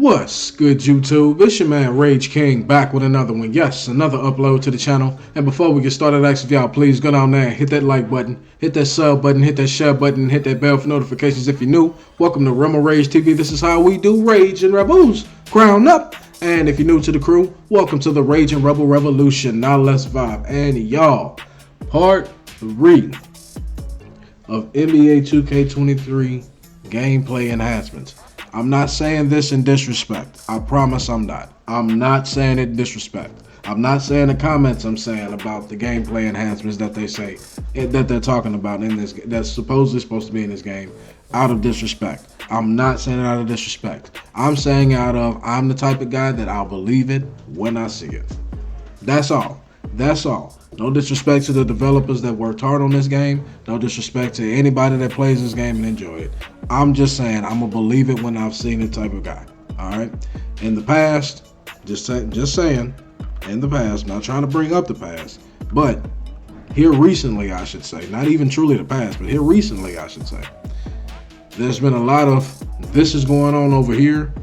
What's good, YouTube? It's your man Rage King back with another one. Yes, another upload to the channel. And before we get started, I ask if y'all please go down there and hit that like button, hit that sub button, hit that share button, hit that bell for notifications if you're new. Welcome to Remo Rage TV. This is how we do Rage and Rebels. Crown up. And if you're new to the crew, welcome to the Rage and Rebel Revolution. Now let's vibe. And y'all, part 3 of NBA 2K23 gameplay enhancements. I'm not saying this in disrespect. I promise I'm not. I'm not saying it in disrespect. I'm not saying the comments I'm saying about the gameplay enhancements that they say, that they're talking about in this, that's supposedly supposed to be in this game, out of disrespect. I'm not saying it out of disrespect. I'm saying I'm the type of guy that I'll believe it when I see it. That's all. That's all. No disrespect to the developers that worked hard on this game. No disrespect to anybody that plays this game and enjoy it. I'm just saying I'm gonna believe it when I've seen it type of guy. All right. In the past, just saying. In the past, not trying to bring up the past, but here recently, I should say, not even truly the past, but here recently, I should say, there's been a lot of this is going on over here.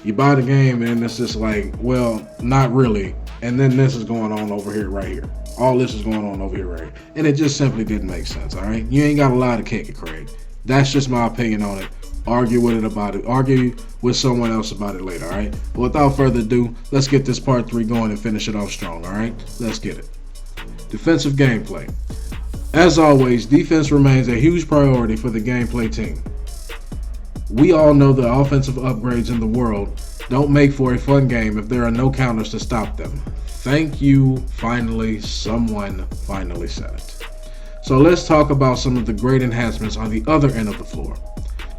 You buy the game and it's just like, well, not really. And then this is going on over here, right here. All this is going on over here, right here. And it just simply didn't make sense, all right? You ain't got a lot to kick it, Craig. That's just my opinion on it. Argue with it about it. Argue with someone else about it later, all right? But without further ado, let's get this part 3 going and finish it off strong, all right? Let's get it. Defensive gameplay. As always, defense remains a huge priority for the gameplay team. We all know the offensive upgrades in the world don't make for a fun game if there are no counters to stop them. Thank you, finally, someone finally said it. So let's talk about some of the great enhancements on the other end of the floor.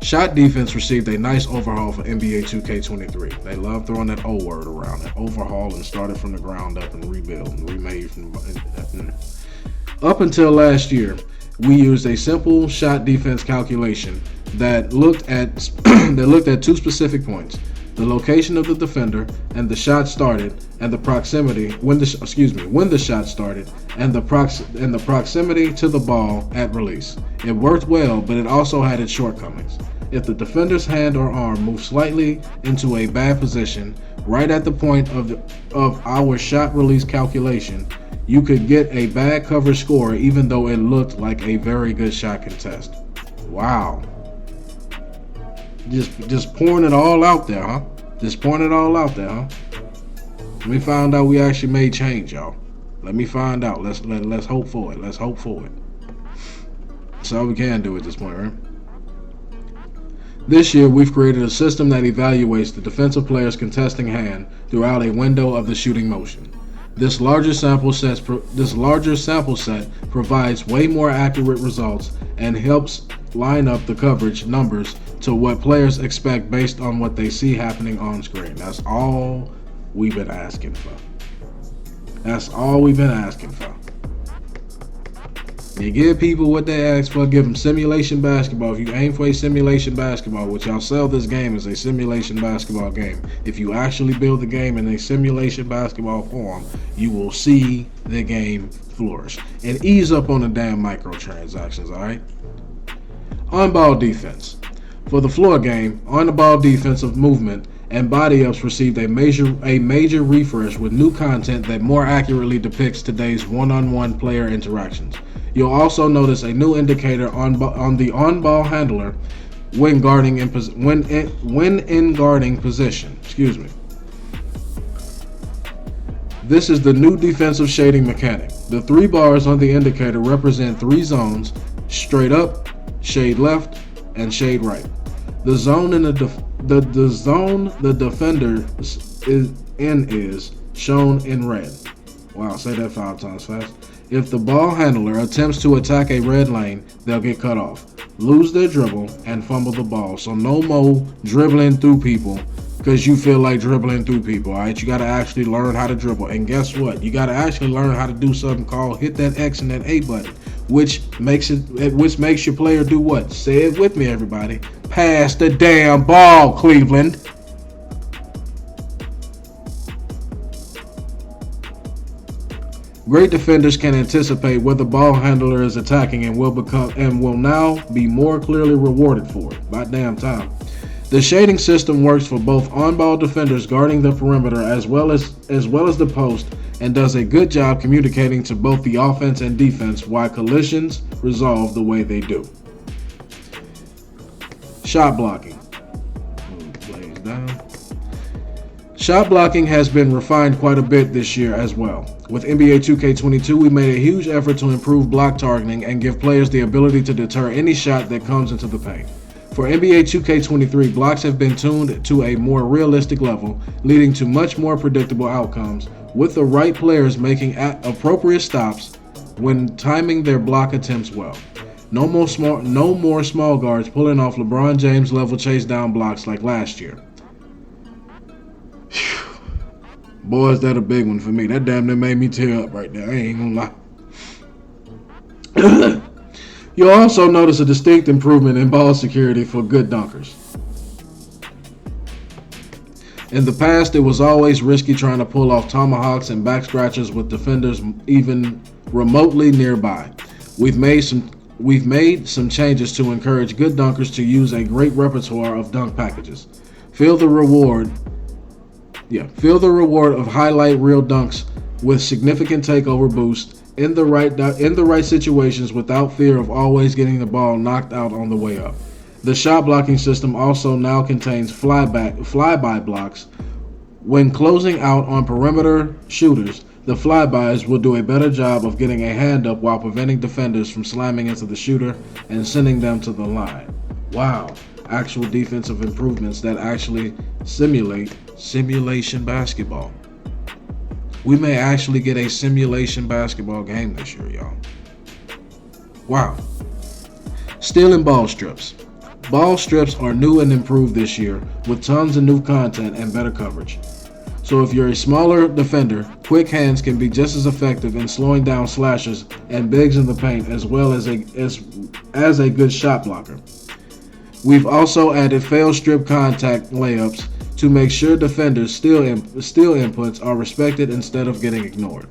Shot defense received a nice overhaul for NBA 2K23. They love throwing that O word around, an overhaul and started from the ground up and rebuild and remade from. Up until last year, we used a simple shot defense calculation that looked at two specific points: the location of the defender and the shot started, and the proximity when the shot started, and the proximity to the ball at release. It worked well, but it also had its shortcomings. If the defender's hand or arm moved slightly into a bad position right at the point of our shot release calculation, you could get a bad cover score even though it looked like a very good shot contest. Wow. Just pouring it all out there, huh? Just pouring it all out there, huh? Let me find out we actually made change, y'all. Let me find out. Let's hope for it. Let's hope for it. That's all we can do at this point, right? This year, we've created a system that evaluates the defensive player's contesting hand throughout a window of the shooting motion. This larger sample set provides way more accurate results and helps line up the coverage numbers to what players expect based on what they see happening on screen. That's all we've been asking for. That's all we've been asking for. You give people what they ask for, give them simulation basketball. If you aim for a simulation basketball, which y'all sell this game as a simulation basketball game, if you actually build the game in a simulation basketball form, you will see the game flourish. And ease up on the damn microtransactions, alright? On-ball defense. For the floor game, on-the-ball defensive movement and body ups received a major refresh with new content that more accurately depicts today's one-on-one player interactions. You'll also notice a new indicator on the on-ball handler when in guarding position. Excuse me. This is the new defensive shading mechanic. The 3 bars on the indicator represent 3 zones: straight up, shade left, and shade right. The zone in the zone the defender is shown in red. Wow, say that 5 times fast. If the ball handler attempts to attack a red lane, they'll get cut off, lose their dribble, and fumble the ball. So no more dribbling through people because you feel like dribbling through people, all right? You got to actually learn how to dribble. And guess what? You got to actually learn how to do something called hit that X and that A button, which makes your player do what? Say it with me, everybody. Pass the damn ball, Cleveland. Great defenders can anticipate what the ball handler is attacking and will now be more clearly rewarded for it. By damn time. The shading system works for both on-ball defenders guarding the perimeter as well as the post, and does a good job communicating to both the offense and defense why collisions resolve the way they do. Shot blocking. Plays down. Shot blocking has been refined quite a bit this year as well. With NBA 2K22, we made a huge effort to improve block targeting and give players the ability to deter any shot that comes into the paint. For NBA 2K23, blocks have been tuned to a more realistic level, leading to much more predictable outcomes, with the right players making appropriate stops when timing their block attempts well. No more small guards pulling off LeBron James level chase down blocks like last year. Boy, is that a big one for me. That damn near made me tear up right there. I ain't gonna lie. You'll also notice a distinct improvement in ball security for good dunkers. In the past, it was always risky trying to pull off tomahawks and back scratchers with defenders even remotely nearby. We've made some changes to encourage good dunkers to use a great repertoire of dunk packages. Feel the reward of highlight reel dunks with significant takeover boost in the right situations without fear of always getting the ball knocked out on the way up. The shot blocking system also now contains flyby blocks. When closing out on perimeter shooters, the flybys will do a better job of getting a hand up while preventing defenders from slamming into the shooter and sending them to the line. Wow, actual defensive improvements that actually simulation basketball. We may actually get a simulation basketball game this year, y'all. Wow. Stealing ball strips. Ball strips are new and improved this year with tons of new content and better coverage. So if you're a smaller defender, quick hands can be just as effective in slowing down slashers and bigs in the paint as well as a good shot blocker. We've also added fail strip contact layups to make sure defenders' steal inputs are respected instead of getting ignored.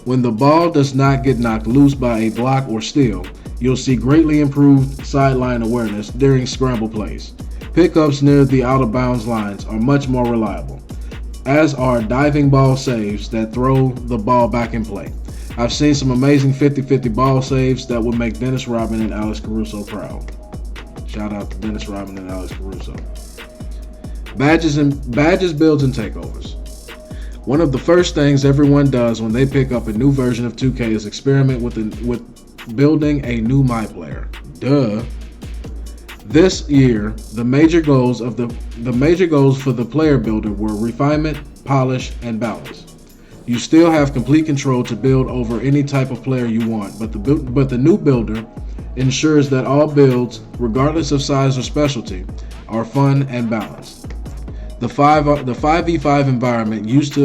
When the ball does not get knocked loose by a block or steal, you'll see greatly improved sideline awareness during scramble plays. Pickups near the out-of-bounds lines are much more reliable, as are diving ball saves that throw the ball back in play. I've seen some amazing 50-50 ball saves that would make Dennis Rodman and Alex Caruso proud. Shout out to Dennis Rodman and Alex Caruso. Badges, builds, and takeovers. One of the first things everyone does when they pick up a new version of 2K is experiment with building a new My Player. Duh. This year, the major goals for the player builder were refinement, polish, and balance. You still have complete control to build over any type of player you want, but the new builder ensures that all builds, regardless of size or specialty, are fun and balanced. The 5v5 environment used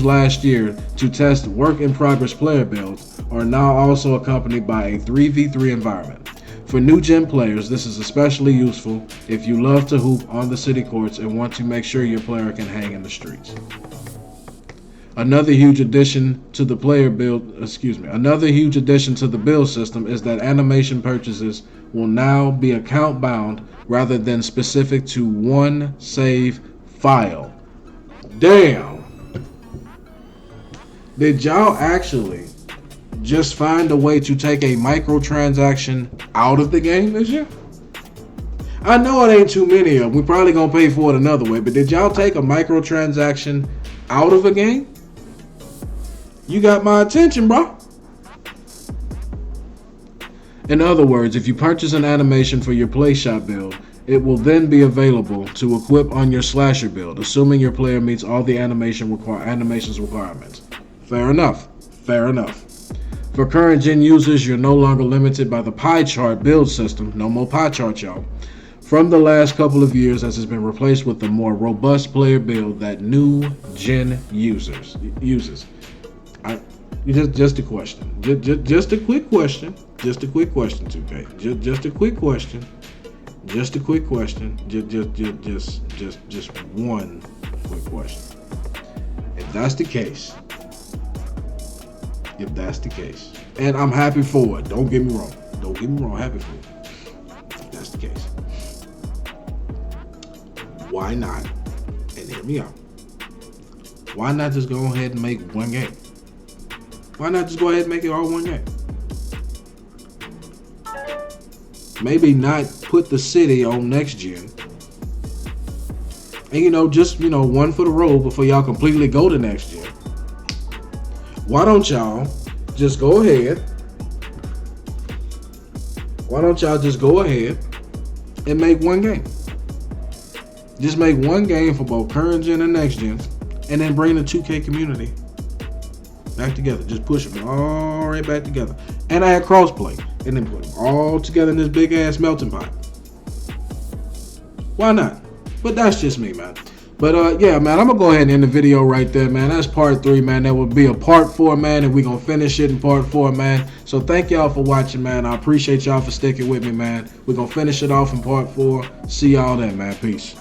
last year to test work-in-progress player builds are now also accompanied by a 3v3 environment. For new gen players, this is especially useful if you love to hoop on the city courts and want to make sure your player can hang in the streets. Another huge addition to the build system is that animation purchases will now be account bound rather than specific to one save file. Damn. Did y'all actually just find a way to take a microtransaction out of the game this year? I know it ain't too many of them. We probably gonna pay for it another way, but did y'all take a microtransaction out of a game? You got my attention, bro. In other words, if you purchase an animation for your play shot build, it will then be available to equip on your slasher build, assuming your player meets all the animations requirements. Fair enough. For current gen users, you're no longer limited by the pie chart build system. No more pie chart, y'all. From the last couple of years, as has been replaced with the more robust player build that new gen uses. Just a question. Just a quick question. 2K. Just a quick question. Just one quick question. If that's the case, and I'm happy for it. Don't get me wrong. Happy for it. If that's the case. why not? And hear me out. Why not just go ahead and make one game? Why not just go ahead and make it all one game? Maybe not put the city on next gen. And just one for the road before y'all completely go to next gen. Why don't y'all just go ahead? Why don't y'all just go ahead and make one game? Just make one game for both current gen and next gen, and then bring the 2K community back together. Just push them all right back together, and add crossplay, and then put them all together in this big ass melting pot. Why not? But that's just me, man. But yeah, man, I'm gonna go ahead and end the video right there, man. That's part 3, man. That will be a part 4, man, and we're gonna finish it in part 4, man. So thank y'all for watching, man. I appreciate y'all for sticking with me, man. We're gonna finish it off in part 4. See y'all then, man. Peace.